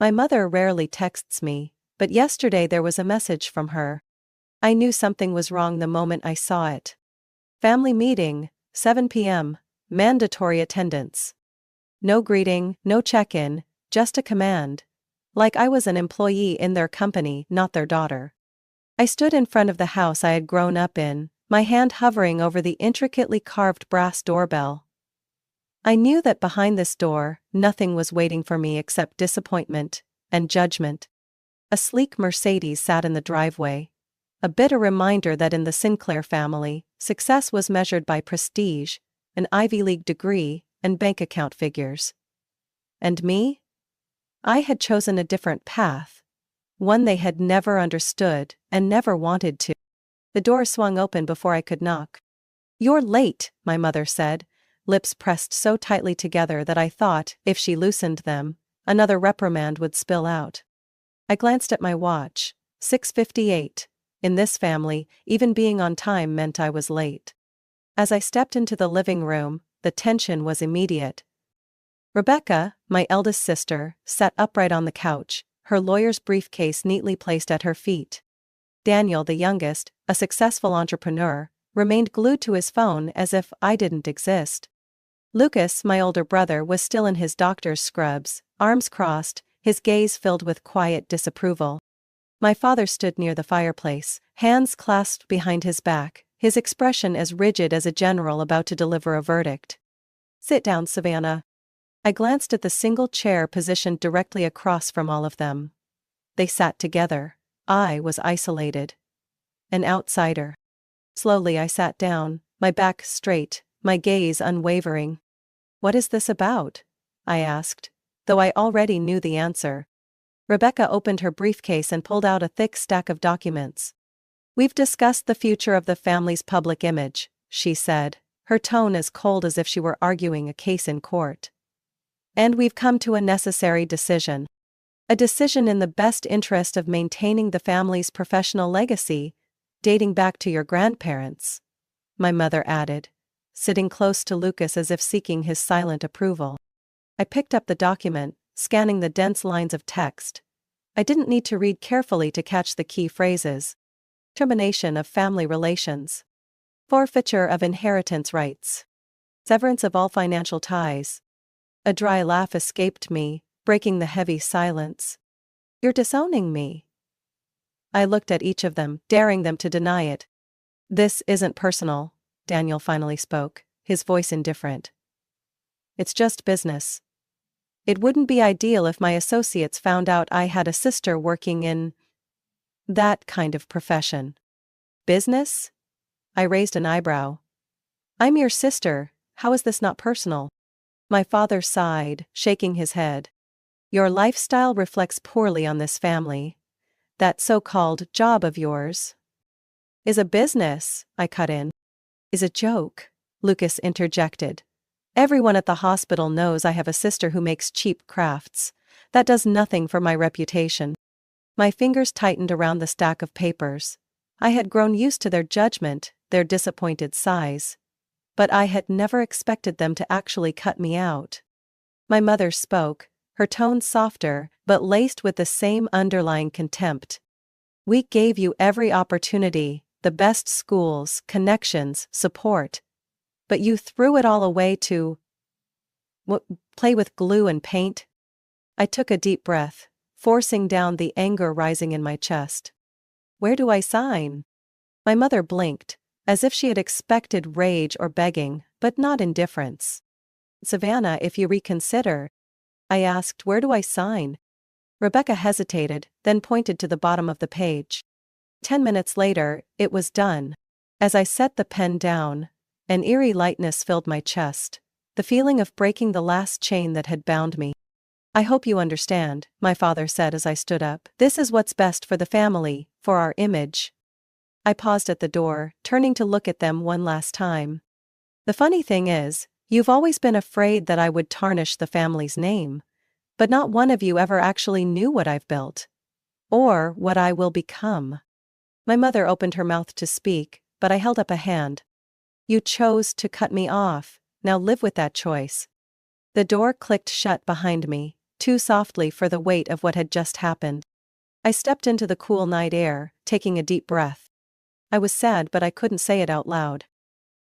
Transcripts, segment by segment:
My mother rarely texts me, but yesterday there was a message from her. I knew something was wrong the moment I saw it. Family meeting, 7 p.m., mandatory attendance. No greeting, no check-in, just a command. Like I was an employee in their company, not their daughter. I stood in front of the house I had grown up in, my hand hovering over the intricately carved brass doorbell. I knew that behind this door, nothing was waiting for me except disappointment and judgment. A sleek Mercedes sat in the driveway. A bitter reminder that in the Sinclair family, success was measured by prestige, an Ivy League degree, and bank account figures. And me? I had chosen a different path. One they had never understood and never wanted to. The door swung open before I could knock. "You're late," my mother said, lips pressed so tightly together that I thought, if she loosened them, another reprimand would spill out. I glanced at my watch. 6:58. In this family, even being on time meant I was late. As I stepped into the living room, the tension was immediate. Rebecca, my eldest sister, sat upright on the couch, her lawyer's briefcase neatly placed at her feet. Daniel, the youngest, a successful entrepreneur, remained glued to his phone as if I didn't exist. Lucas, my older brother, was still in his doctor's scrubs, arms crossed, his gaze filled with quiet disapproval. My father stood near the fireplace, hands clasped behind his back, his expression as rigid as a general about to deliver a verdict. "Sit down, Savannah." I glanced at the single chair positioned directly across from all of them. They sat together. I was isolated. An outsider. Slowly I sat down, my back straight, my gaze unwavering. "What is this about?" I asked, though I already knew the answer. Rebecca opened her briefcase and pulled out a thick stack of documents. "We've discussed the future of the family's public image," she said, her tone as cold as if she were arguing a case in court. "And we've come to a necessary decision. A decision in the best interest of maintaining the family's professional legacy, dating back to your grandparents," my mother added, sitting close to Lucas as if seeking his silent approval. I picked up the document, scanning the dense lines of text. I didn't need to read carefully to catch the key phrases. Termination of family relations. Forfeiture of inheritance rights. Severance of all financial ties. A dry laugh escaped me, breaking the heavy silence. "You're disowning me." I looked at each of them, daring them to deny it. "This isn't personal," Daniel finally spoke, his voice indifferent. "It's just business. It wouldn't be ideal if my associates found out I had a sister working in that kind of profession." "Business?" I raised an eyebrow. "I'm your sister, how is this not personal?" My father sighed, shaking his head. "Your lifestyle reflects poorly on this family. That so-called job of yours is a business," I cut in. "Is a joke," Lucas interjected. "Everyone at the hospital knows I have a sister who makes cheap crafts. That does nothing for my reputation." My fingers tightened around the stack of papers. I had grown used to their judgment, their disappointed sighs. But I had never expected them to actually cut me out. My mother spoke, her tone softer, but laced with the same underlying contempt. "We gave you every opportunity, the best schools, connections, support. But you threw it all away to play with glue and paint?" I took a deep breath, forcing down the anger rising in my chest. "Where do I sign?" My mother blinked, as if she had expected rage or begging, but not indifference. "Savannah, if you reconsider," I asked, "where do I sign?" Rebecca hesitated, then pointed to the bottom of the page. 10 minutes later, it was done. As I set the pen down, an eerie lightness filled my chest, the feeling of breaking the last chain that had bound me. "I hope you understand," my father said as I stood up. "This is what's best for the family, for our image." I paused at the door, turning to look at them one last time. "The funny thing is, you've always been afraid that I would tarnish the family's name. But not one of you ever actually knew what I've built. Or what I will become." My mother opened her mouth to speak, but I held up a hand. "You chose to cut me off, now live with that choice." The door clicked shut behind me, too softly for the weight of what had just happened. I stepped into the cool night air, taking a deep breath. I was sad, but I couldn't say it out loud.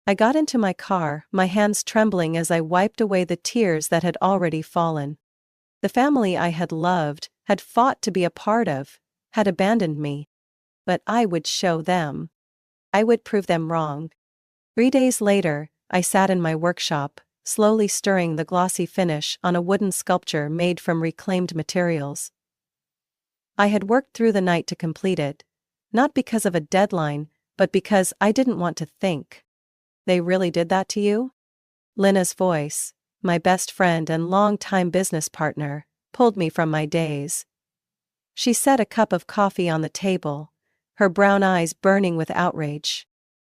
I got into my car, my hands trembling as I wiped away the tears that had already fallen. The family I had loved, had fought to be a part of, had abandoned me. But I would show them. I would prove them wrong. 3 days later, I sat in my workshop, slowly stirring the glossy finish on a wooden sculpture made from reclaimed materials. I had worked through the night to complete it, not because of a deadline, but because I didn't want to think. They really did that to you? Lena's voice, my best friend and long-time business partner, pulled me from my daze. She set a cup of coffee on the table, her brown eyes burning with outrage.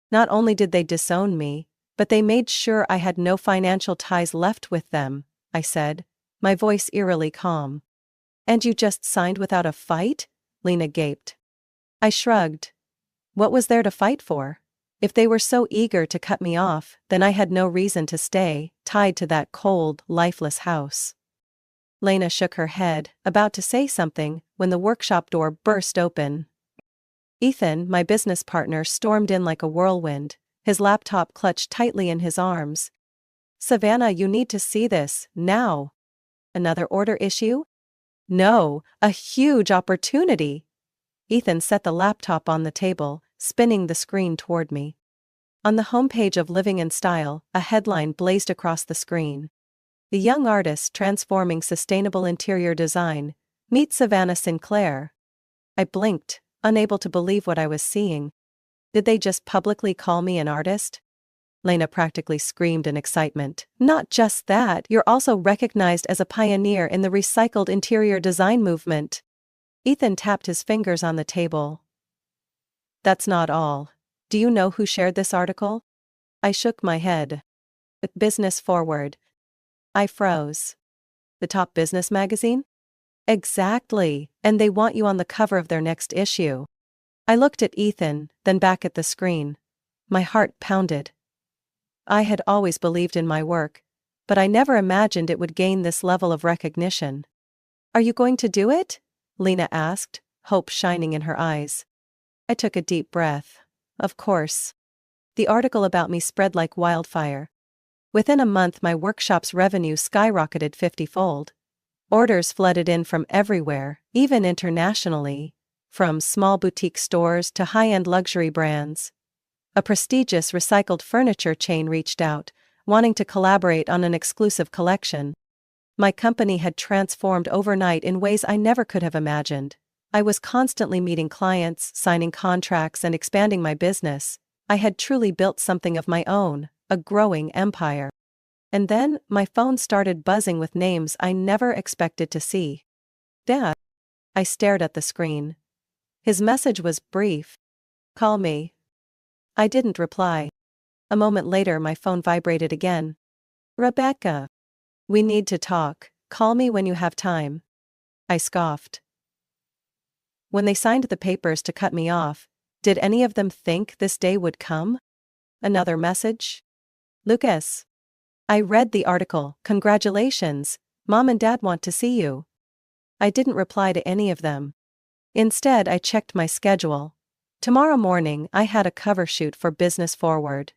Not only did they disown me, but they made sure I had no financial ties left with them, I said, my voice eerily calm. And you just signed without a fight? Lena gaped. I shrugged. What was there to fight for? If they were so eager to cut me off, then I had no reason to stay, tied to that cold, lifeless house. Lena shook her head, about to say something, when the workshop door burst open. Ethan, my business partner, stormed in like a whirlwind, his laptop clutched tightly in his arms. Savannah, you need to see this, now. Another order issue? No, a huge opportunity. Ethan set the laptop on the table, spinning the screen toward me. On the homepage of Living in Style, a headline blazed across the screen. The young artist transforming sustainable interior design. Meet Savannah Sinclair. I blinked, unable to believe what I was seeing. Did they just publicly call me an artist? Lena practically screamed in excitement. Not just that, you're also recognized as a pioneer in the recycled interior design movement. Ethan tapped his fingers on the table. That's not all. Do you know who shared this article? I shook my head. Business Forward. I froze. The top business magazine? Exactly, and they want you on the cover of their next issue. I looked at Ethan, then back at the screen. My heart pounded. I had always believed in my work, but I never imagined it would gain this level of recognition. Are you going to do it? Lena asked, hope shining in her eyes. I took a deep breath. Of course. The article about me spread like wildfire. Within a month, my workshop's revenue skyrocketed 50-fold. Orders flooded in from everywhere, even internationally, from small boutique stores to high-end luxury brands. A prestigious recycled furniture chain reached out, wanting to collaborate on an exclusive collection. My company had transformed overnight in ways I never could have imagined. I was constantly meeting clients, signing contracts, and expanding my business. I had truly built something of my own, a growing empire. And then, my phone started buzzing with names I never expected to see. Dad. I stared at the screen. His message was brief. Call me. I didn't reply. A moment later, my phone vibrated again. Rebecca. We need to talk. Call me when you have time. I scoffed. When they signed the papers to cut me off, did any of them think this day would come? Another message? Lucas. I read the article. Congratulations. Mom and Dad want to see you. I didn't reply to any of them. Instead, I checked my schedule. Tomorrow morning, I had a cover shoot for Business Forward.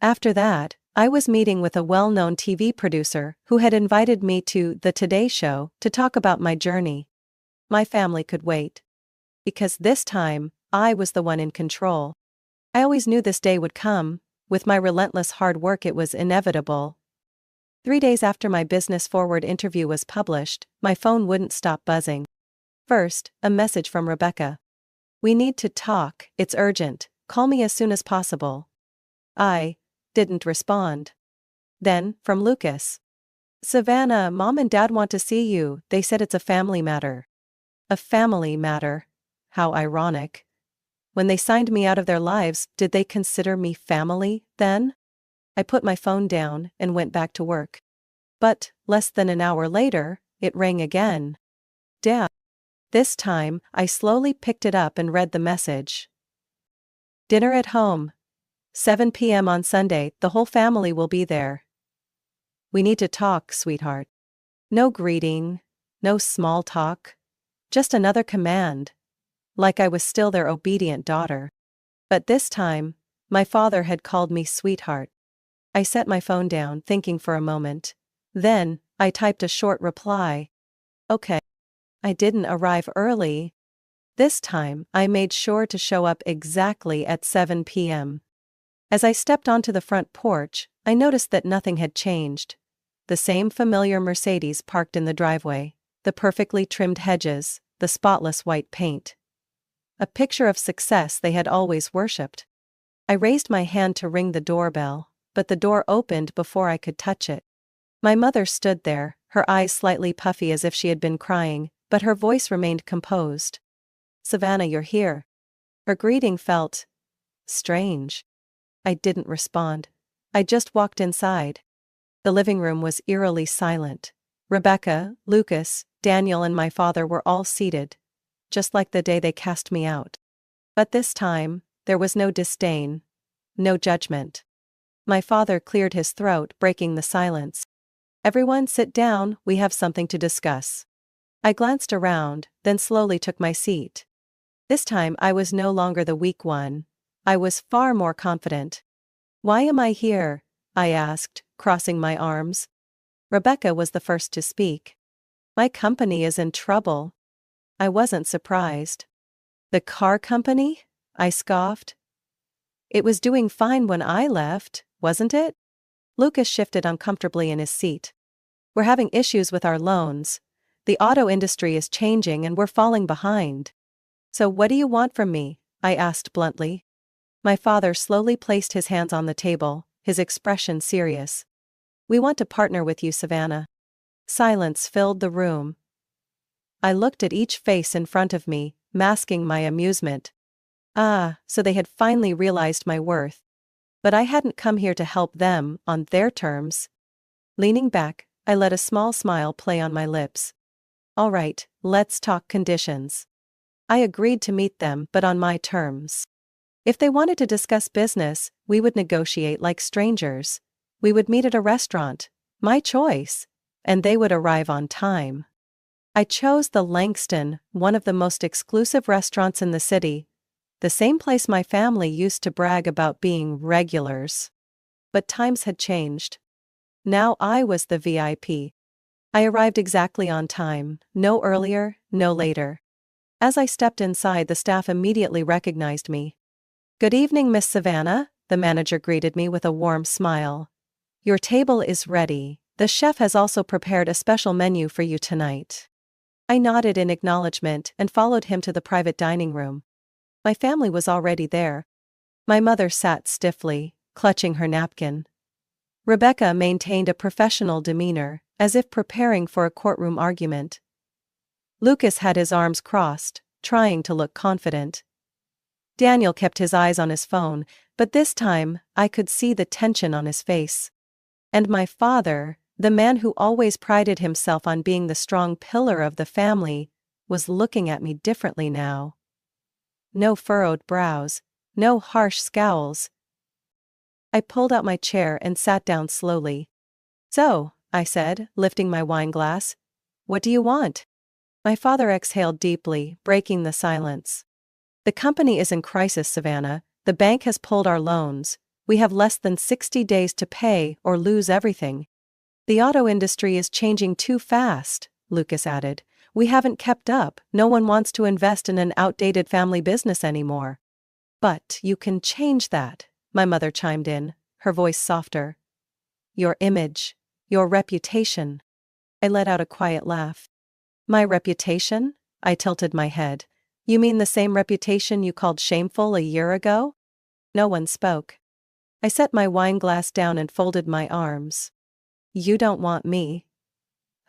After that, I was meeting with a well-known TV producer who had invited me to The Today Show to talk about my journey. My family could wait. Because this time, I was the one in control. I always knew this day would come. With my relentless hard work, it was inevitable. 3 days after my Business Forward interview was published, my phone wouldn't stop buzzing. First, a message from Rebecca. We need to talk, it's urgent, call me as soon as possible. I didn't respond. Then, from Lucas. Savannah, Mom and Dad want to see you, they said it's a family matter. A family matter. How ironic. When they signed me out of their lives, did they consider me family, then? I put my phone down and went back to work. But, less than an hour later, it rang again. Dad. This time, I slowly picked it up and read the message. Dinner at home. 7 p.m. on Sunday, the whole family will be there. We need to talk, sweetheart. No greeting. no small talk. Just another command. Like I was still their obedient daughter. But this time, my father had called me sweetheart. I set my phone down, thinking for a moment. Then, I typed a short reply. Okay. I didn't arrive early. This time, I made sure to show up exactly at 7 p.m. As I stepped onto the front porch, I noticed that nothing had changed. The same familiar Mercedes parked in the driveway, the perfectly trimmed hedges, the spotless white paint. A picture of success they had always worshipped. I raised my hand to ring the doorbell, but the door opened before I could touch it. My mother stood there, her eyes slightly puffy as if she had been crying, but her voice remained composed. "Savannah, you're here." Her greeting felt strange. I didn't respond. I just walked inside. The living room was eerily silent. Rebecca, Lucas, Daniel and my father were all seated, just like the day they cast me out. But this time, there was no disdain, no judgment. My father cleared his throat, breaking the silence. "Everyone sit down, we have something to discuss." I glanced around, then slowly took my seat. This time I was no longer the weak one. I was far more confident. "Why am I here?" I asked, crossing my arms. Rebecca was the first to speak. "My company is in trouble." I wasn't surprised. "The car company?" I scoffed. "It was doing fine when I left, wasn't it?" Lucas shifted uncomfortably in his seat. "We're having issues with our loans. The auto industry is changing and we're falling behind." "So what do you want from me?" I asked bluntly. My father slowly placed his hands on the table, his expression serious. "We want to partner with you, Savannah." Silence filled the room. I looked at each face in front of me, masking my amusement. So they had finally realized my worth. But I hadn't come here to help them on their terms. Leaning back, I let a small smile play on my lips. "All right, let's talk conditions." I agreed to meet them, but on my terms. If they wanted to discuss business, we would negotiate like strangers. We would meet at a restaurant, my choice, and they would arrive on time. I chose the Langston, one of the most exclusive restaurants in the city, the same place my family used to brag about being regulars. But times had changed. Now I was the VIP. I arrived exactly on time, no earlier, no later. As I stepped inside, the staff immediately recognized me. "Good evening, Miss Savannah," the manager greeted me with a warm smile. "Your table is ready. The chef has also prepared a special menu for you tonight." I nodded in acknowledgement and followed him to the private dining room. My family was already there. My mother sat stiffly, clutching her napkin. Rebecca maintained a professional demeanor, as if preparing for a courtroom argument. Lucas had his arms crossed, trying to look confident. Daniel kept his eyes on his phone, but this time, I could see the tension on his face. And my father, the man who always prided himself on being the strong pillar of the family, was looking at me differently now. No furrowed brows, no harsh scowls. I pulled out my chair and sat down slowly. "So," I said, lifting my wine glass, "what do you want?" My father exhaled deeply, breaking the silence. "The company is in crisis, Savannah. The bank has pulled our loans. We have less than 60 days to pay or lose everything. The auto industry is changing too fast," Lucas added. "We haven't kept up. No one wants to invest in an outdated family business anymore." "But you can change that," my mother chimed in, her voice softer. "Your image, your reputation." I let out a quiet laugh. "My reputation?" I tilted my head. "You mean the same reputation you called shameful a year ago?" No one spoke. I set my wine glass down and folded my arms. "You don't want me,"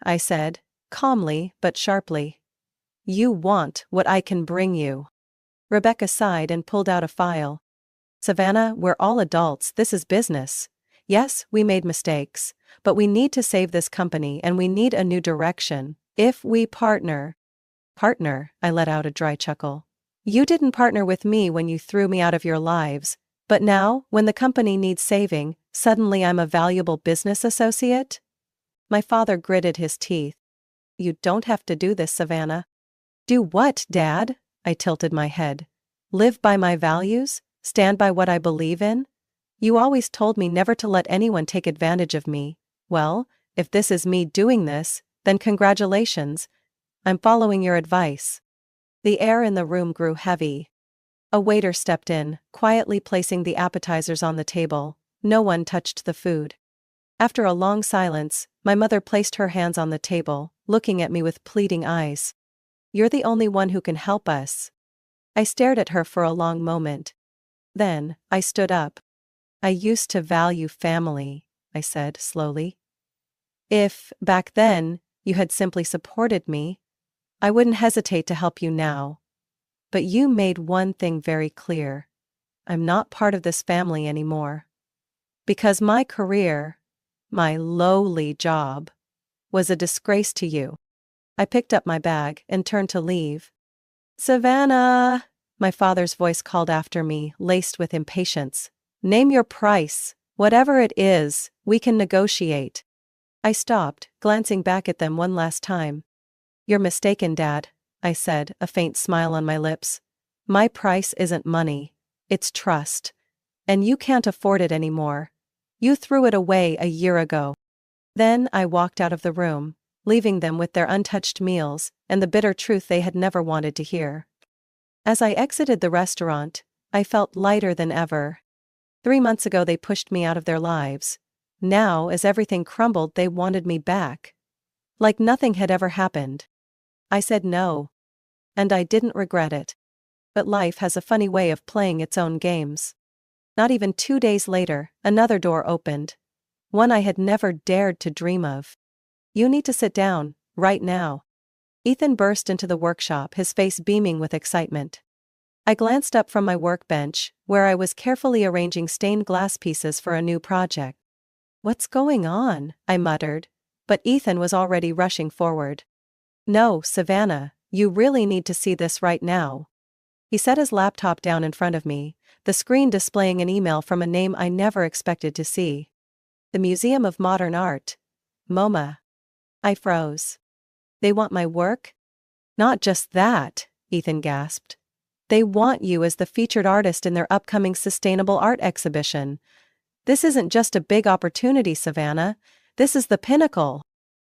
I said, calmly but sharply. "You want what I can bring you." Rebecca sighed and pulled out a file. "Savannah, we're all adults, this is business. Yes, we made mistakes, but we need to save this company and we need a new direction. If we partner." "Partner," I let out a dry chuckle. "You didn't partner with me when you threw me out of your lives, but now, when the company needs saving, suddenly I'm a valuable business associate?" My father gritted his teeth. You don't have to do this, Savannah. Do what, Dad? I tilted my head. Live by my values? Stand by what I believe in? You always told me never to let anyone take advantage of me. Well, if this is me doing this, then congratulations. I'm following your advice. The air in the room grew heavy. A waiter stepped in, quietly placing the appetizers on the table. No one touched the food. After a long silence, my mother placed her hands on the table, looking at me with pleading eyes. You're the only one who can help us. I stared at her for a long moment. Then, I stood up. I used to value family, I said slowly. If, back then, you had simply supported me, I wouldn't hesitate to help you now. But you made one thing very clear. I'm not part of this family anymore. Because my career, my lowly job, was a disgrace to you. I picked up my bag and turned to leave. Savannah! My father's voice called after me, laced with impatience. Name your price. Whatever it is, we can negotiate. I stopped, glancing back at them one last time. You're mistaken, Dad, I said, a faint smile on my lips. My price isn't money. It's trust. And you can't afford it anymore. You threw it away a year ago. Then I walked out of the room, leaving them with their untouched meals and the bitter truth they had never wanted to hear. As I exited the restaurant, I felt lighter than ever. 3 months ago they pushed me out of their lives. Now, as everything crumbled, they wanted me back. Like nothing had ever happened. I said no. And I didn't regret it. But life has a funny way of playing its own games. Not even 2 days later, another door opened. One I had never dared to dream of. You need to sit down, right now. Ethan burst into the workshop, his face beaming with excitement. I glanced up from my workbench, where I was carefully arranging stained glass pieces for a new project. What's going on? I muttered, but Ethan was already rushing forward. No, Savannah, you really need to see this right now. He set his laptop down in front of me, the screen displaying an email from a name I never expected to see. The Museum of Modern Art. MoMA. I froze. They want my work? Not just that, Ethan gasped. They want you as the featured artist in their upcoming sustainable art exhibition. This isn't just a big opportunity, Savannah. This is the pinnacle.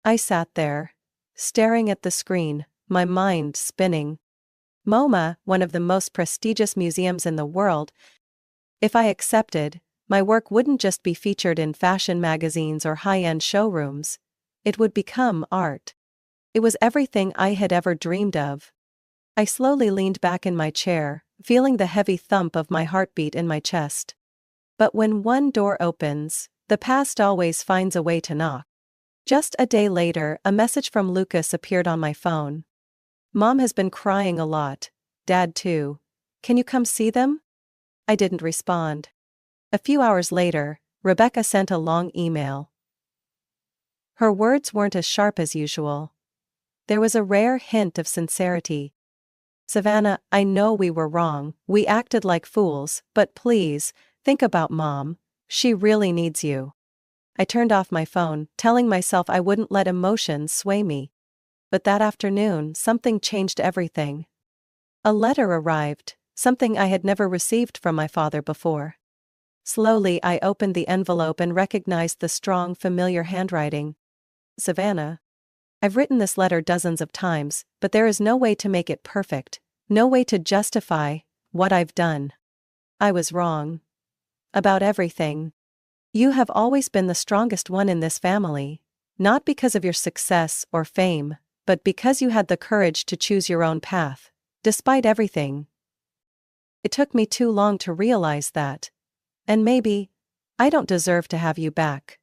I sat there, staring at the screen, my mind spinning. MoMA, one of the most prestigious museums in the world. If I accepted, my work wouldn't just be featured in fashion magazines or high-end showrooms. It would become art. It was everything I had ever dreamed of. I slowly leaned back in my chair, feeling the heavy thump of my heartbeat in my chest. But when one door opens, the past always finds a way to knock. Just a day later, a message from Lucas appeared on my phone. Mom has been crying a lot. Dad too. Can you come see them? I didn't respond. A few hours later, Rebecca sent a long email. Her words weren't as sharp as usual. There was a rare hint of sincerity. Savannah, I know we were wrong, we acted like fools, but please, think about Mom. She really needs you. I turned off my phone, telling myself I wouldn't let emotions sway me. But that afternoon, something changed everything. A letter arrived, something I had never received from my father before. Slowly I opened the envelope and recognized the strong, familiar handwriting. Savannah. I've written this letter dozens of times, but there is no way to make it perfect, no way to justify what I've done. I was wrong. About everything. You have always been the strongest one in this family, not because of your success or fame, but because you had the courage to choose your own path, despite everything. It took me too long to realize that. And maybe, I don't deserve to have you back.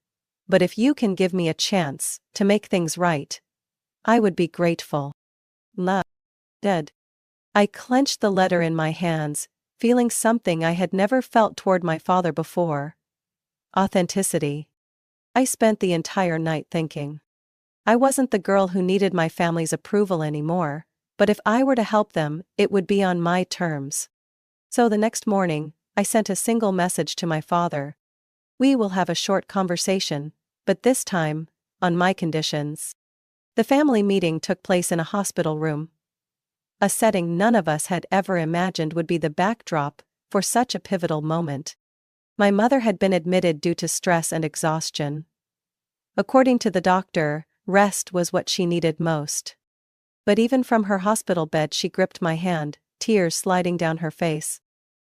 But if you can give me a chance to make things right, I would be grateful. Love. Dead. I clenched the letter in my hands, feeling something I had never felt toward my father before. Authenticity. I spent the entire night thinking. I wasn't the girl who needed my family's approval anymore, but if I were to help them, it would be on my terms. So the next morning, I sent a single message to my father. We will have a short conversation, but this time, on my conditions. The family meeting took place in a hospital room. A setting none of us had ever imagined would be the backdrop for such a pivotal moment. My mother had been admitted due to stress and exhaustion. According to the doctor, rest was what she needed most. But even from her hospital bed she gripped my hand, tears sliding down her face.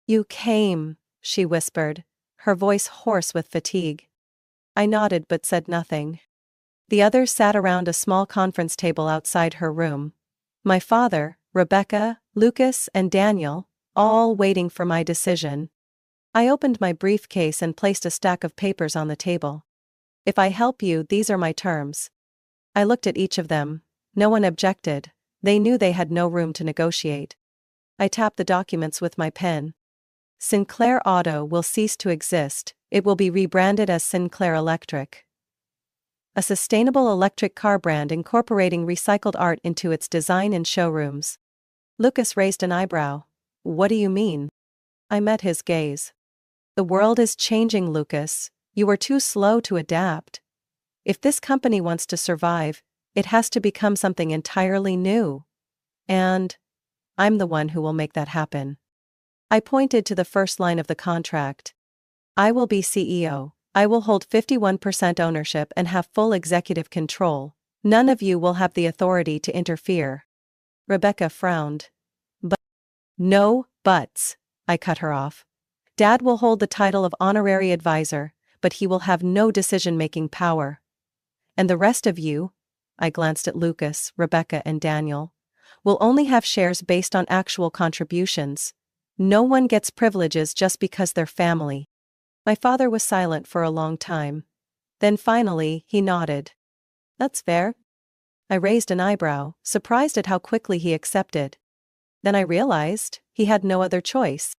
"You came," she whispered, her voice hoarse with fatigue. I nodded but said nothing. The others sat around a small conference table outside her room. My father, Rebecca, Lucas, and Daniel, all waiting for my decision. I opened my briefcase and placed a stack of papers on the table. "If I help you, these are my terms." I looked at each of them. No one objected. They knew they had no room to negotiate. I tapped the documents with my pen. Sinclair Auto will cease to exist. It will be rebranded as Sinclair Electric. A sustainable electric car brand incorporating recycled art into its design and showrooms. Lucas raised an eyebrow. "What do you mean?" I met his gaze. "The world is changing, Lucas. You were too slow to adapt. If this company wants to survive, it has to become something entirely new. And I'm the one who will make that happen." I pointed to the first line of the contract. "I will be CEO. I will hold 51% ownership and have full executive control. None of you will have the authority to interfere." Rebecca frowned. "But..." "No buts," I cut her off. "Dad will hold the title of honorary advisor, but he will have no decision-making power. And the rest of you," I glanced at Lucas, Rebecca, and Daniel, "will only have shares based on actual contributions. No one gets privileges just because they're family." My father was silent for a long time. Then finally, he nodded. "That's fair." I raised an eyebrow, surprised at how quickly he accepted. Then I realized he had no other choice.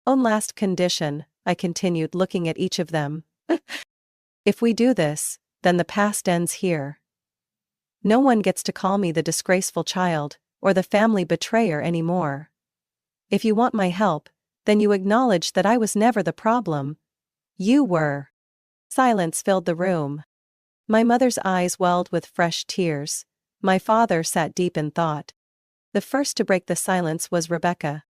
"On last condition," I continued, looking at each of them. "If we do this, then the past ends here. No one gets to call me the disgraceful child, or the family betrayer anymore. If you want my help, then you acknowledge that I was never the problem. You were." Silence filled the room. My mother's eyes welled with fresh tears. My father sat deep in thought. The first to break the silence was Rebecca.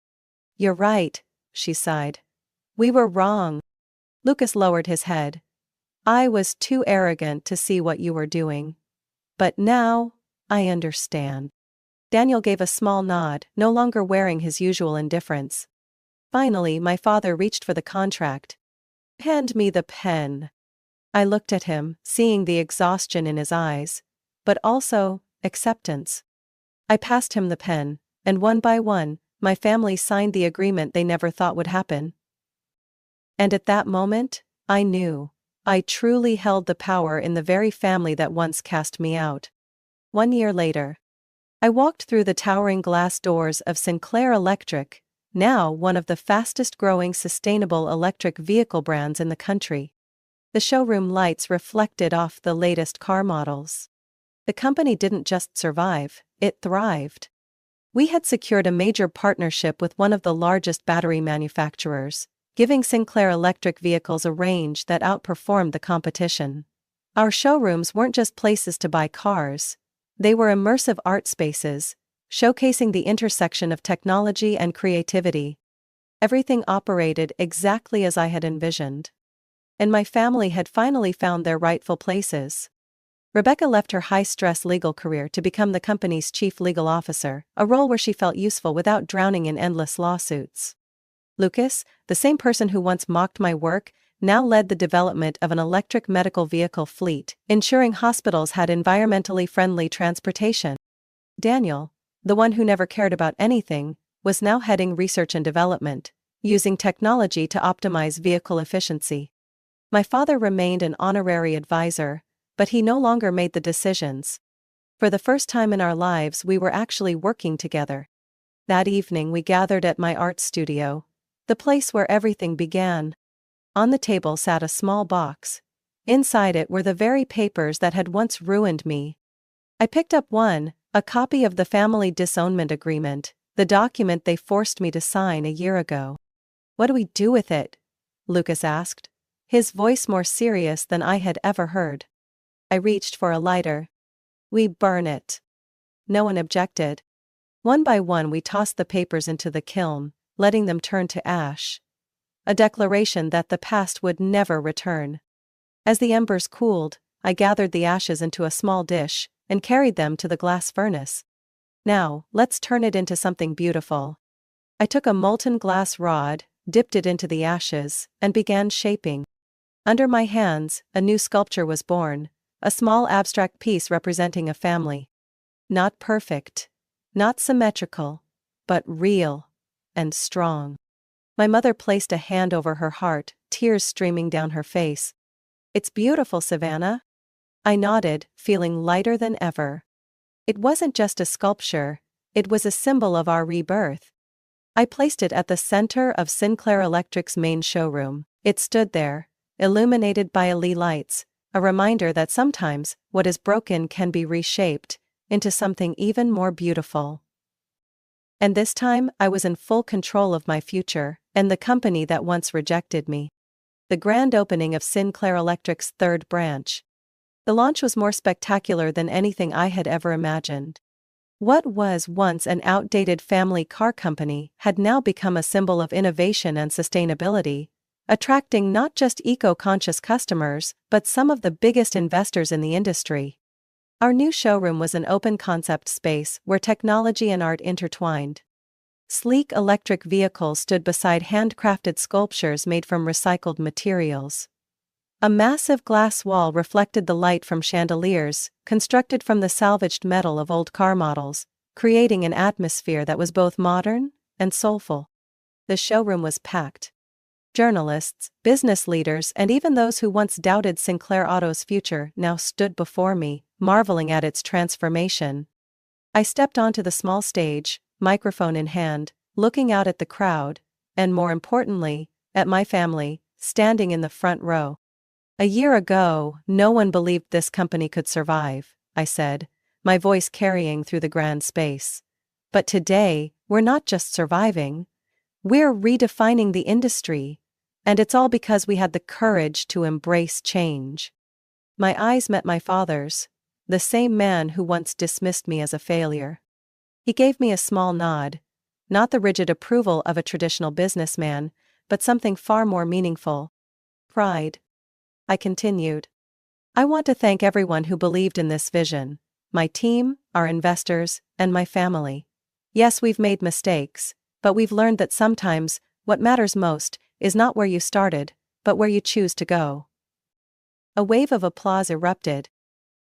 "You're right," she sighed. "We were wrong." Lucas lowered his head. "I was too arrogant to see what you were doing. But now, I understand." Daniel gave a small nod, no longer wearing his usual indifference. Finally, my father reached for the contract. "Hand me the pen." I looked at him, seeing the exhaustion in his eyes, but also acceptance. I passed him the pen, and one by one, my family signed the agreement they never thought would happen. And at that moment, I knew I truly held the power in the very family that once cast me out. 1 year later, I walked through the towering glass doors of Sinclair Electric, now one of the fastest-growing sustainable electric vehicle brands in the country. The showroom lights reflected off the latest car models. The company didn't just survive, it thrived. We had secured a major partnership with one of the largest battery manufacturers, giving Sinclair Electric vehicles a range that outperformed the competition. Our showrooms weren't just places to buy cars, they were immersive art spaces, showcasing the intersection of technology and creativity. Everything operated exactly as I had envisioned. And my family had finally found their rightful places. Rebecca left her high-stress legal career to become the company's chief legal officer, a role where she felt useful without drowning in endless lawsuits. Lucas, the same person who once mocked my work, now led the development of an electric medical vehicle fleet, ensuring hospitals had environmentally friendly transportation. Daniel, the one who never cared about anything, was now heading research and development, using technology to optimize vehicle efficiency. My father remained an honorary advisor, but he no longer made the decisions. For the first time in our lives, we were actually working together. That evening we gathered at my art studio, the place where everything began. On the table sat a small box. Inside it were the very papers that had once ruined me. I picked up one, a copy of the family disownment agreement, the document they forced me to sign a year ago. "What do we do with it?" Lucas asked, his voice more serious than I had ever heard. I reached for a lighter. We burn it. No one objected. One by one we tossed the papers into the kiln, letting them turn to ash. A declaration that the past would never return. As the embers cooled, I gathered the ashes into a small dish and carried them to the glass furnace. Now, let's turn it into something beautiful. I took a molten glass rod, dipped it into the ashes, and began shaping. Under my hands, a new sculpture was born, a small abstract piece representing a family. Not perfect, not symmetrical, but real and strong. My mother placed a hand over her heart, tears streaming down her face. "It's beautiful, Savannah." I nodded, feeling lighter than ever. It wasn't just a sculpture, it was a symbol of our rebirth. I placed it at the center of Sinclair Electric's main showroom. It stood there, illuminated by LED lights, a reminder that sometimes what is broken can be reshaped into something even more beautiful. And this time I was in full control of my future and the company that once rejected me. The grand opening of Sinclair Electric's third branch. The launch was more spectacular than anything I had ever imagined. What was once an outdated family car company had now become a symbol of innovation and sustainability, attracting not just eco-conscious customers but some of the biggest investors in the industry. Our new showroom was an open-concept space where technology and art intertwined. Sleek electric vehicles stood beside handcrafted sculptures made from recycled materials. A massive glass wall reflected the light from chandeliers, constructed from the salvaged metal of old car models, creating an atmosphere that was both modern and soulful. The showroom was packed. Journalists, business leaders, and even those who once doubted Sinclair Auto's future now stood before me, marveling at its transformation. I stepped onto the small stage, microphone in hand, looking out at the crowd, and more importantly, at my family, standing in the front row. "A year ago, no one believed this company could survive," I said, my voice carrying through the grand space. "But today, we're not just surviving, we're redefining the industry, and it's all because we had the courage to embrace change." My eyes met my father's, the same man who once dismissed me as a failure. He gave me a small nod, not the rigid approval of a traditional businessman, but something far more meaningful. "Pride," I continued. "I want to thank everyone who believed in this vision, my team, our investors, and my family. Yes, we've made mistakes, but we've learned that sometimes, what matters most is not where you started, but where you choose to go." A wave of applause erupted.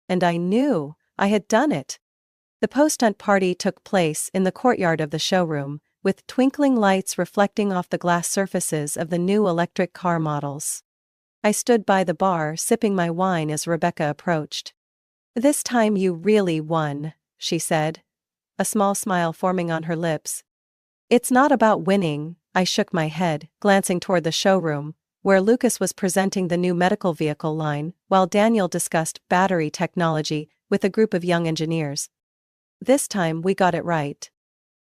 And I knew I had done it. The post-hunt party took place in the courtyard of the showroom, with twinkling lights reflecting off the glass surfaces of the new electric car models. I stood by the bar sipping my wine as Rebecca approached. "This time you really won," she said, a small smile forming on her lips. "It's not about winning," I shook my head, glancing toward the showroom, where Lucas was presenting the new medical vehicle line, while Daniel discussed battery technology with a group of young engineers. "This time we got it right."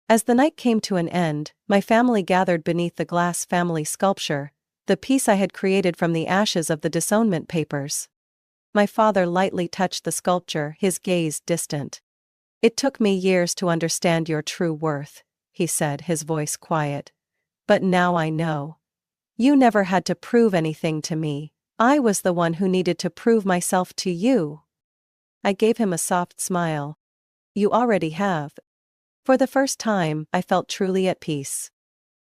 As the night came to an end, my family gathered beneath the glass family sculpture, the piece I had created from the ashes of the disownment papers. My father lightly touched the sculpture, his gaze distant. "It took me years to understand your true worth," he said, his voice quiet. "But now I know. You never had to prove anything to me, I was the one who needed to prove myself to you." I gave him a soft smile. "You already have." For the first time, I felt truly at peace.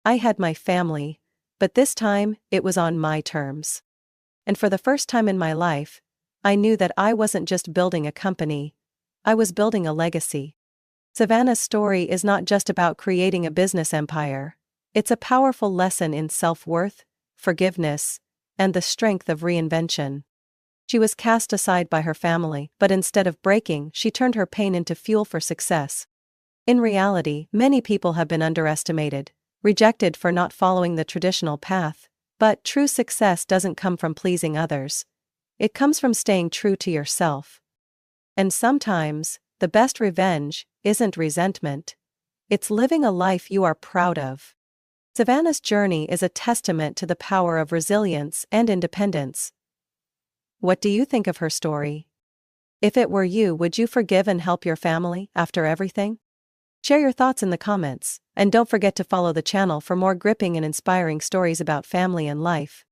I had my family, but this time, it was on my terms. And for the first time in my life, I knew that I wasn't just building a company, I was building a legacy. Savannah's story is not just about creating a business empire, it's a powerful lesson in self-worth, forgiveness, and the strength of reinvention. She was cast aside by her family, but instead of breaking, she turned her pain into fuel for success. In reality, many people have been underestimated, rejected for not following the traditional path, but true success doesn't come from pleasing others. It comes from staying true to yourself. And sometimes, the best revenge isn't resentment. It's living a life you are proud of. Savannah's journey is a testament to the power of resilience and independence. What do you think of her story? If it were you, would you forgive and help your family after everything? Share your thoughts in the comments, and don't forget to follow the channel for more gripping and inspiring stories about family and life.